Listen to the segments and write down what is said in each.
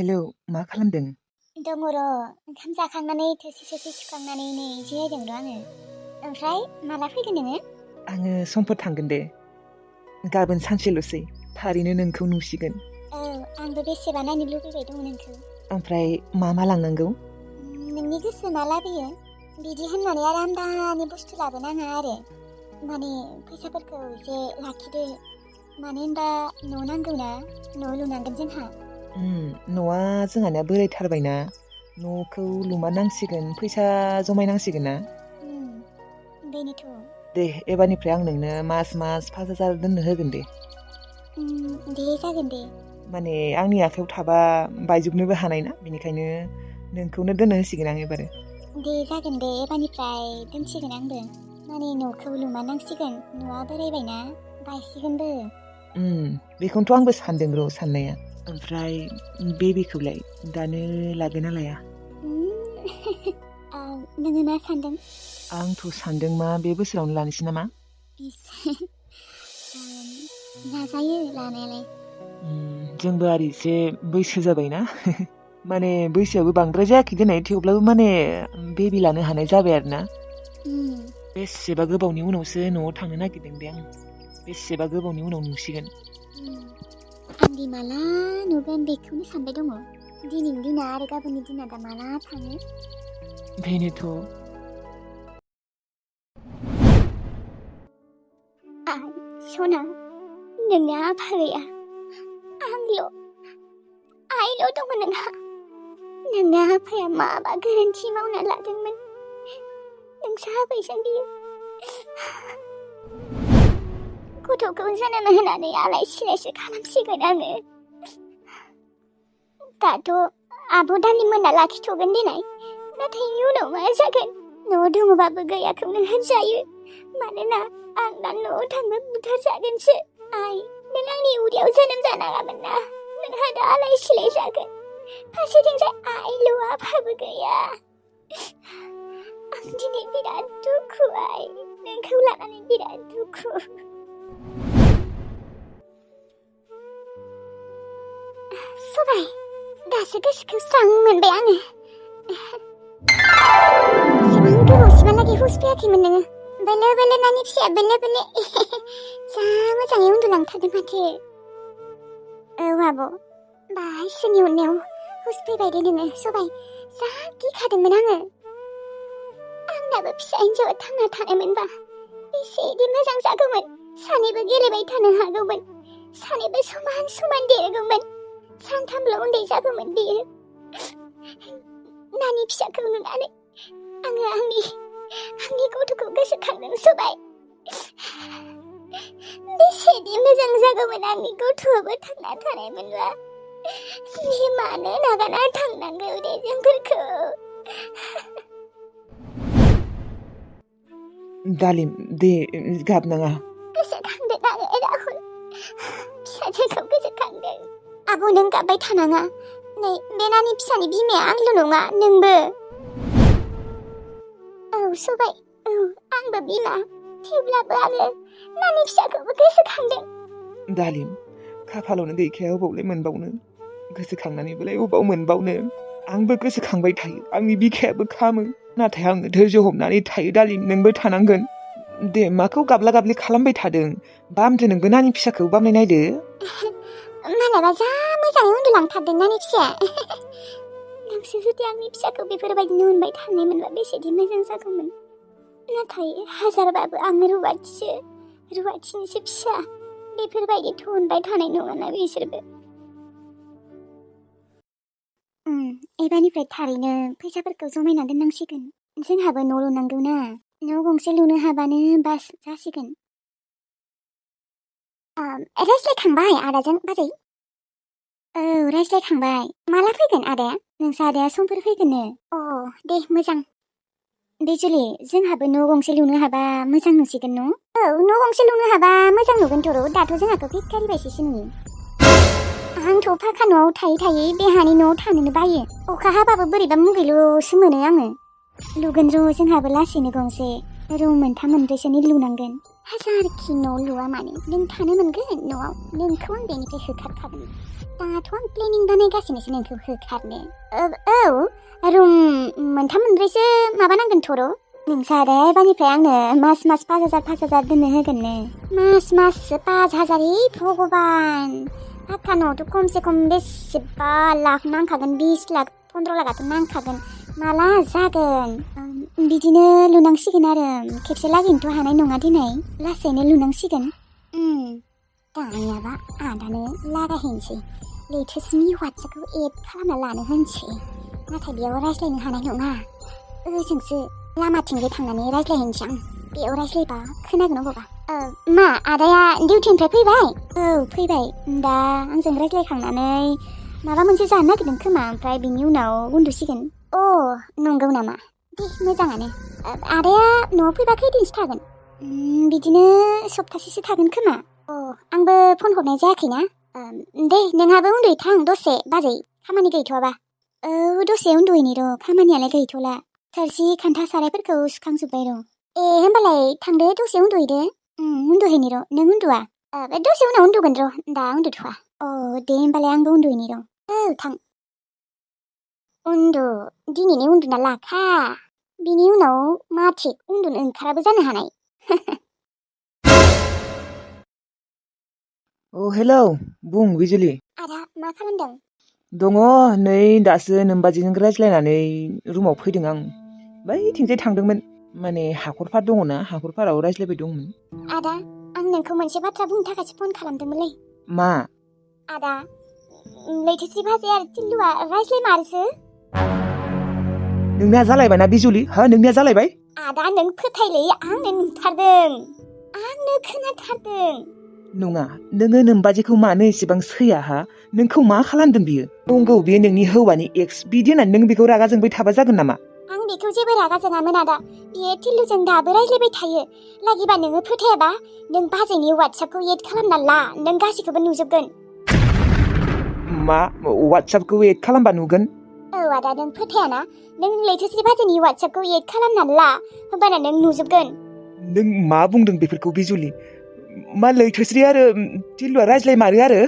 Hello, मा खालामदों? दङ र', ओंखाम जाखांनानै थोरसि सुखांनानै नै जिरायदों र' आङो। ओमफ्राय माला फैगोन नोङो? आङो समफोर थांगोन दे। गाबोन सानसेल'सै, थारैनो नोंखौ नुसिगोन। औ, आंबो बेसेबा नायनो लुबैबाय दङ नोंखौ। ओमफ्राय मा लांनांगौ? नोंनि गोसो मा लाबोयो? बिदि होननानै आरामदानि बुस्थु लाबोनाङा आरो। माने फैसाफोरखौ एसे लाखिदो। मानो होनबा न' नांगौना, न' लुनांगोन जोंहा। न'आ जोंहानिया बोरायथारबायना, न'खौ लुमारनांसिगोन, फैसा जमायनांसिगोन ना। बेनोथ'। दे, एबारनिफ्राय आं नोंनो मास 5,000 दोननो होगोन दे। दे जागोन दे। माने आंनि आखायाव थाबा बायजोबनोबो हानाय ना, बेनिखायनो नोंखौनो दोननो होसिगोन आं एबारो। दे जागोन दे, एबारनिफ्राय दोनसिगोन आंबो। माने न'खौ लुमारनांसिगोन, न'आ बोरायबायना, बायसिगोनबो। बेखौनोथ' आंबो सानदों र' साननाया। ओमफ्राय बेबिखौलाय दानो लागोन ना लाया? नोङो मा सानदों? आंथ' सानदों मा बे बोसोरावनो लानोसै नामा? लाजायो लानायालाय। जोंबो आरो एसे बैसो जाबायना। माने बैसोआबो बांद्राय जायाखै देनाय, थेवब्लाबो माने बेबि लानो हानाय जाबाय आरो ना। बेसेबा गोबावनि उनावसो न'आव थांनो नागिरदों दे आं। बेसेबा गोबावनि उनाव नुसिगोन। आंदि माला नुगोन बेखौनो सानबाय दङ। दिनैनि दिना आरो गाबोननि दिना दा माला थाङो। बेनोथ'। सना, नोंना आफा गैया, आइल' दङ नोंहा। नोंना आफाया माबा गोरोन्थि मावना लादोंमोन, नोंसो हाबायजों बियो। गथ'खौ जोनोम होनानै आलाय सिलायसो खालामसिगोन आङो। दाथ' आब' दालिमोना लाखिथ'गोन देनाय, नाथाय इयुनाव मा जागोन? न' दङबाबो गैयाखौनो होनजायो। मानोना आं दा न'आव थांनो बुथारजागोनसो। आइ, नों आंनि उदैयाव जोनोम जानाङामोन ना, नोंहा दा आलाय सिलाय जागोन। फारसेथिंजाय आइल' आफाबो गैया। आं दिनै बिराद दुखु आइ, नोंखौ लानानै बिराद दुखु। सबाय, दासो गोसोखौ स्रां मोनबाय आङो। एसेबां गोबावसिमहालागै हुस फैयाखैमोन नोङो। बेले नानि फिसाया बेले। जा मोजाङै उन्दुलांथारदों माथो। औ आब', बाहायसोनि उनाव हुस फैबाय दे नोङो। सबाय, जा गिखादोंमोन आङो। आंनाबो फिसा हिन्जावा थांना थानायमोनबा बेसेदि मोजां जागौमोन। सानैबो गेलेबाय थानो हागौमोन, सानैबो समान देरगौमोन। सानथामल' उन्दै जागौमोन बियो। नानि फिसाखौ नुनानै आङो आंनि गथ'खौ गोसोखांदों सबाय। बेसेदि मोजां जागौमोन आंनि गथ'आबो थांना थानायमोनबा। बियो मानो नागारना थांनांगौ दे जोंफोरखौ। दालिम, दे गाबनाङा। गोसोखांदों आङो राहुल, फिसाजोखौ गोसोखांदों। आब' नों गाबबाय थानाङा। नै, बे नानि फिसानि बिमाया आंल' नङा, नोंबो। औ सबाय, औ आंबो बिमा, थेवब्लाबो आङो नानि फिसाखौबो गोसोखांदों। दालिम, खाफालावनो गैखाया, अबावलाय मोनबावनो। गोसोखांनानैबोलाय अबाव मोनबावनो। आंबो गोसोखांबाय थायो, आंनि बिखायाबो खामो, नाथाय आङो धैर्य हमनानै थायो। दालिम, नोंबो थानांगोन। दे, माखौ गाबला गाबलि खालामबाय थादों? बामदो नोंबो नानि फिसाखौ, बामनाय नायदो। मालाबा जा मोजाङै उन्दुलांथारदों नानि फिसाया। नोंसो जुदि आंनि फिसाखौ बेफोरबायदिनो अनबाय थानायमोनबा बेसेदि मोजां जागौमोन। नाथाय हाजारबाबो आं रुवाथिनिसो फिसा। बेफोरबायदिथ' अनबाय थानाय नङाना बिसोरबो। एबारनिफ्राय थारैनो फैसाफोरखौ जमायना दोननांसिगोन। जोंहाबो न' लुनांगौ ना। न' गंसे लुनो हाबानो बास जासिगोन। रायज्लायखांबाय आदाजों बाजै? औ, रायज्लायखांबाय। माला फैगोन आदाया? नोंसा आदाया समफोर फैगोननो? दे मोजां। बिजुलि, जोंहाबो न' गंसे लुनो हाबा मोजां नुसिगोन न'? औ, न' गंसे लुनो हाबा मोजां नुगोन थ'र'। दाथ' जोंहाथ' भिखारि बायदिसो नुयो। आंथ' फाखा न'आव थायै बेहानि न'आव थानोनो बायो। अखा हाबाबो बोरैबा मुगैल'सो मोनो आङो। लुगोन र' जोंहाबो लासैनो गंसे। रुम 3-4 मोनब्रैसोनि लुनांगोन। हाजारखि न' लुआ मानो नों थानो मोनगोन न'आव नोंखौ आं बेनिफ्राय होखारखागोन दाथ' आं प्लेनिं बानायगासिनोसो नोंखौ होखारनो औ रुम 3-4सो माबानांगोन थर' नोंसो आरो एबारनिफ्राय आंनो मास 5,000 दोननो होगोननो मास 5,000 भगबान पाक्का न'आवथ' खमसे खम बेसेबा लाख नांखागोन 20 लाख 15 लाखआथ' नांखागोन माला जागोन बिदिनो लुनांसिगोन आरो खेबसे लागैनोथ' हानाय नङा दिनै लासैनो लुनांसिगोन दानियाबा आदानो लागायहैनोसै लेटेस्टनि वाट्सएपखौ एड खालामना लानो होनसै नाथाय बेयाव रायज्लायनो हानाय नङा ओजोंसो लामाथिंजाय थांनानै रायज्लायहैनोसै आं बेयाव रायज्लायबा खोनागोन अबावबा मा आदाया डिउटिनिफ्राय फैबाय औ फैबाय दा आंजों रायज्लायखांनानै माबा मोनसे जानो नागिरदों खोमा ओमफ्राय बिनि उनाव उन्दुसिगोन नंगौ नामा दे मोजाङानो आदाया न'आव फैबा खैदिनसो थागोन बिदिनो सप्तासेसो थागोन खोमा आंबो फन हरनाय जायाखैना दे नोंहाबो उन्दुहैथां दसे बाजै खामानि गैथ'वाबा दसे उन्दुहैनि र' खामानियालाय गैथ'ला थोरसि खान्था सारायफोरखौ सुखांजोब्बाय र' होमबालाय थांदो दसे उन्दुहैदो उन्दुहैनि र' नों उन्दुआ दसे उनाव उन्दुगोन र' दा उन्दुथ'वा दे होमबालाय आंबो उन्दुहैनि र' थां उन्दु दिनैनि उन्दुना लाखा बिनि उनाव मा थिग उन्दुनो ओंखाराबो जानो हानाय हेलौ बुं बिजुलि आदा मा खालामदों दङ नै दासो नोमबाजैजों रायज्लायनानै रुमाव फैदों आं बैथिंजाय थांदोंमोन माने हाखरफार दङना हाखरफाराव रायज्लायबाय दंमोन आदा आं नोंखौ मोनसे बाथ्रा बुंनो थाखायसो फन खालामदोंमोनलै मा आदा लैथोस्रि बाजै आरो टिल्लुआ रायज्लायमारोसो नोंनिया जालायबायना बिजुलि नोंनिया जालायबाय आदा नों फोथायलै आंनो नुथारदों आंनो खोनाथारदों नङा नोङो नोमबाजैखौ मानो एसेबां सैया नोंखौ मा खालामदों बियो नंगौ बेयो नोंनि हौवानि एक्स बिदि होननानै नों बेखौ रागा जोंबाय थाबा जागोन नामा आं बेखौ जेबो रागा जोङामोन आदा बियो टिल्लुजों दाबो रायज्लायबाय थायो लागिबा नोङो फोथायाबा नों बाजैनि वाट्सएपखौ एड खालामना ला नों गासैखौबो नुजोबगोन मा वाट्सएपखौ एड खालामबा नुगोन आदा नों फोथायाना नों लैथोस्रि बाजैनि वाट्सएपखौ एड खालामनानै ला होमबाना नों नुजोबगोन नों मा बुंदों बेफोरखौ बिजुलि मा लैथोस्रि आरो टिल्लुआ रायज्लायमारो आरो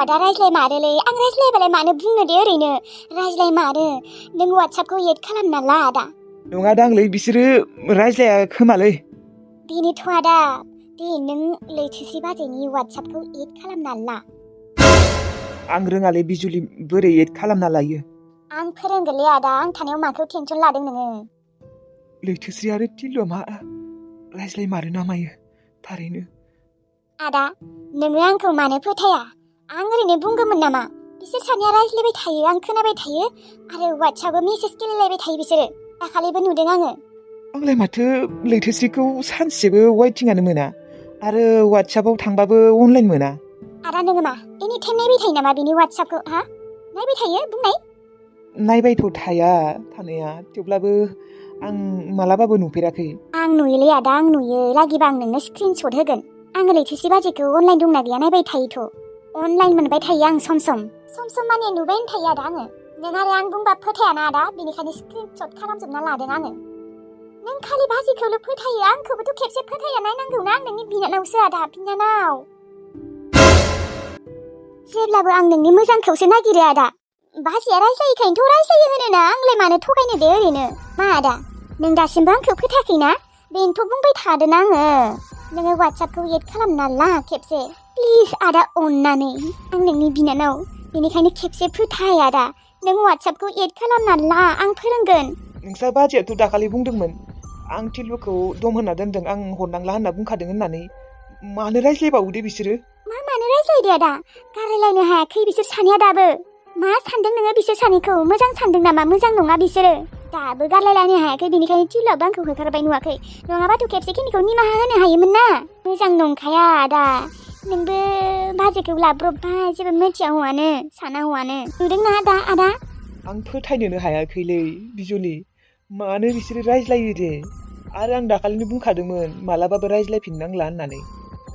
आदा रायज्लायमारोलै आं रायज्लायबालाय मानो बुंनो दे ओरैनो रायज्लायमारो नों वाट्सएपखौ एड खालामना ला आदा नङा दांलै बिसोरो रायज्लाया खोमालै बेनोथ' आदा दे नों लैथोस्रि बाजैनि वाट्सएपखौ एड खालामना ला आं रोङालै बिजुलि बोरै एड खालामना लायो आं फोरोंगोनलै आदा आं थानायाव माखौ टेनसन लादों नोङो लैथोस्रि आरो टिल्लुआ मा रायज्लायमारो ना मायो थारैनो आदा नोङो आंखौ मानो फोथाया आं ओरैनो बुंगौमोन नामा बिसोर सानैया रायज्लायबाय थायो आं खोनाबाय थायो आरो वाट्सएपआव मेसेज गेलेलायबाय थायो बिसोरो दाखालिबो नुदों आङो आंलाय माथो लैथोस्रिखौ सानसेबो वाइटिंआनो मोना आरो वाट्सएपआव थांबाबो अनलाइन मोना आदा नोङो मा एनि टाइम नायबाय थायो नामा बिनि वाट्सएपखौ नायबाय थायो बुंनाय नायबायथ' थाया थानाया थेवब्लाबो आं मालाबाबो नुफेराखै आं नुयोलै आदा आं नुयो लागिबा आं नोंनो स्क्रिनशट होगोन आङो लैथोस्रि बाजैखौ अनलाइन दंना गैया नायबाय थायोथ' अनलाइन मोनबाय थायो आं सम सम माने नुबायनो थायो आदा आङो नों आरो आं बुंबा फोथायाना आदा बेनिखायनो स्क्रिनशट खालामजोबना लादों आङो नों खालि बाजैखौल' फोथायो आंखौबोथ' खेबसे फोथायना नायनांगौना आं नोंनि बिनानावसो आदा बिनानाव जेब्लाबो आं नोंनि मोजांखौसो नागिरो आदा बाजैया रायज्लायैखायनोथ' रायज्लायो होनोना आंलाय मानो थगायनो दे ओरैनो मा आदा नों दासिमबो आंखौ फोथायाखैना बेनोथ' बुंबाय थादों आङो नोङो वाट्सएपखौ एड खालामना ला खेबसे प्लिज आदा अननानै आं नोंनि बिनानाव बेनिखायनो खेबसे फोथाय आदा नों वाट्सएपखौ एड खालामना ला आं फोरोंगोन नोंसा बाजैयाथ' दाखालि बुंदोंमोन आं टिल्लुखौ दम होनना दोनदों आं हरनांला होनना बुंखादों होननानै मानो रायज्लायबावो दे बिसोरो मानो रायज्लायदो आदा गारायलायनो हायाखै बिसोर सानैया दाबो मा सानदों नोङो बिसोर सानैखौ मोजां सानदों नामा मोजां नङा बिसोरो दाबो गारलायलायनो हायाखै बेनिखायनो टिल्लुआबो आंखौ होखारबाय नुवाखै नङाबाथ' खेबसेखिनिखौ निमाहा होनो हायोमोन ना मोजां नंखाया आदा नोंबो बाजैखौ लाब्रबबाय जेबो मिथिया हौवानो साना हौवानो नुदोंना आदा आं फोथायनोनो हायाखैलै बिजुलि मानो बिसोरो रायज्लायो दे आरो आं दाखालिनो बुंखादोंमोन मालाबाबो रायज्लायफिननांला होननानै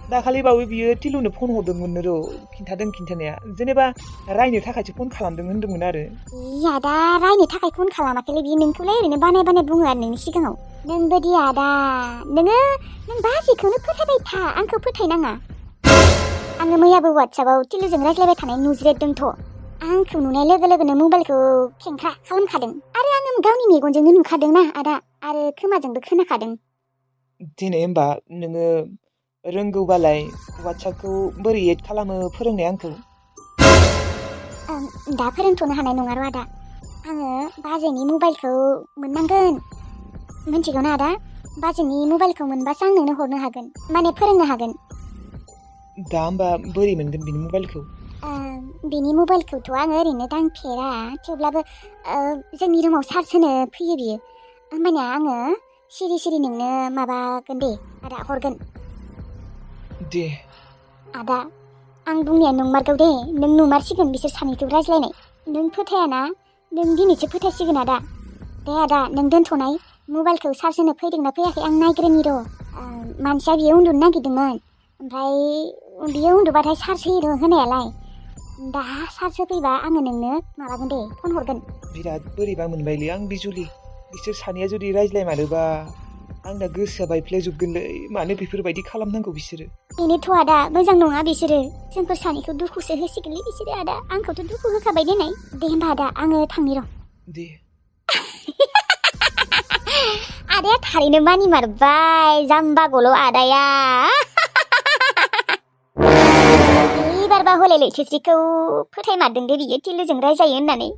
दाखालि बावै बियो टिलुनो फन हरदोंमोननो र' खिन्थादों खिन्थानाया जेनेबा रायनो थाखायसो फन खालामदों होन्दोंमोन आरो आदा रायनो थाखाय फन खालामाखैलै बियो नोंखौलाय ओरैनो बानाय बुङो आरो नोंनि सिगाङाव नोंबोदि आदा नों बाजैखौनो फोथायबाय था आंखौ फोथायनाङा आङो मैयाबो वाट्सएपआव टिलुजों रायज्लायबाय थानाय नुज्रेदोंथ' आंखौ नुनाय लोगो लोगोनो मबाइलखौ खेंख्रा खालामखादों आरो आङो गावनि मेगनजोंनो नुखादोंना आदा आरो खोमाजोंबो खोनाखादों दिनै होमबा नोङो रोंगौबालाय वाट्सएपखौ बोरै एड खालामो फोरोंनाय आंखौ दा फोरोंथ'नो हानाय नङा र' आदा आङो बाजैनि मबाइलखौ मोननांगोन मिन्थिगौना आदा बाजैनि मबाइलखौ मोनबासो आं नोंनो हरनो हागोन माने फोरोंनो हागोन दा होमबा बोरै मोनगोन बिनि मबाइलखौ बिनि मबाइलखौथ' आङो ओरैनो दांफेरा थेवब्लाबो जोंनि रुमाव चार्ज होनो फैयो बियो होमबानिया आङो सिरि नोंनो माबागोन दे आदा हरगोन दे आदा आं बुंनाया नंमारगौ दे नों नुमारसिगोन बिसोर सानैखौ रायज्लायनाय नों फोथायाना नों दिनैसो फोथायसिगोन आदा दे आदा नों दोनथ'नाय मबाइलखौ चार्ज होनो फैदोंना फैयाखै आं नायग्रोनि र' मानसिया बियो उन्दुनो नागिरदोंमोन ओमफ्राय बियो उन्दुबाथाय चार्ज होयो र' होनायालाय दा चार्ज होफैबा आङो नोंनो माबागोन दे फन हरगोन बिराद बोरैबा मोनबायलै आं बिजुलि बिसोर सानैया जुदि रायज्लायमारोबा आंना गोसोआ बायफ्लेजोबगोनलै मानो बेफोरबायदि खालामनांगौ बिसोरो बेनोथ' आदा मोजां नङा बिसोरो जोंफोर सानैखौ दुखुसो होसिगोनलै बिसोरो आदा आंखौथ' दुखु होखाबाय देनाय दे होमबा आदा आङो थांनि र' दे आदाया थारैनो मानिमारबाय जाम्बा गल' आदाया एबारबा हले लैथोस्रिखौ फोथायमारदों दे बियो टिलुजों रायजायो होननानै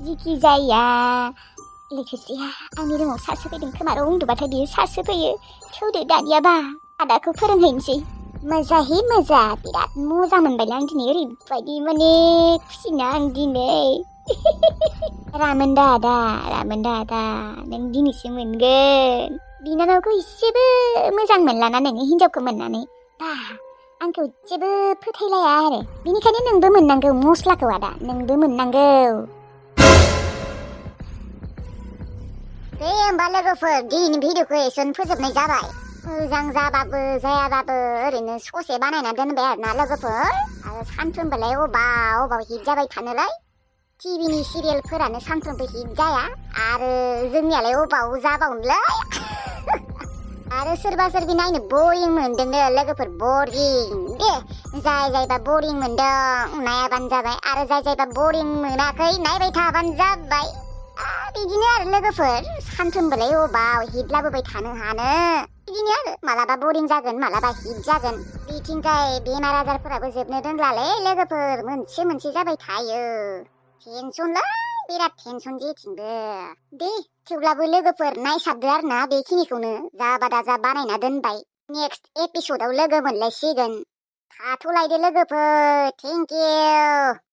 जिखि जाया लैथोस्रिया आंनि रुमाव चार्ज होफैदों खोमा र' उन्दुबाथाय बियो चार्ज होफैयो थौदो दानियाबा आदाखौ फोरोंहैनोसै मोजांहै मोजां बिराद मोजां मोनबायलै आं दिनै ओरैबायदि माने खुसिना आं दिनै रामोनदा आदा नों दिनैसो मोनगोन बिनानावखौ इसेबो मोजां मोनलाना नोङो हिनजावखौ मोननानै दा आंखौ इसेबो फोथायलाया आरो बेनिखायनो नोंबो मोननांगौ मस्लाखौ आदा नोंबो मोननांगौ दे होमबा लोगोफोर दिनैनि भिडिअखौ एसेनो फोजोबनाय जाबाय मोजां जाबाबो जायाबाबो ओरैनो ससे बानायना दोनबाय आरोना लोगोफोर आरो सानफ्रोमबोलाय अबाव हिट जाबाय थानोलाय टिभिनि सिरियेलफोरानो सानफ्रोमबो हिट जाया आरो जोंनियालाय अबाव जाबावनोलाय आरो सोरबा नायनो बरिं मोनदोंनो लोगोफोर बरिं दे जायबा बरिं मोनदों नायाबानो जाबाय आरो जायबा बरिं मोनाखै नायबाय थाबानो जाबाय बिदिनो आरो लोगोफोर सानफ्रोमबोलाय अबाव हिट लाबोबाय थानो हानो बिदिनो आरो मालाबा बरिं जागोन मालाबा हिट जागोन बिथिंजाय बेमार आजारफोराबो जोबनो दोनलालै लोगोफोर मोनसे जाबाय थायो टेनसनलै बिराद टेनसन जेथिंबो दे थेवब्लाबो लोगोफोर नायसाबदो आरो ना बेखिनिखौनो जाबा दाजा बानायना दोनबाय नेक्स्ट एपिसोडाव लोगो मोनलायसिगोन थाथ'लायदो लोगोफोर थेंक इउ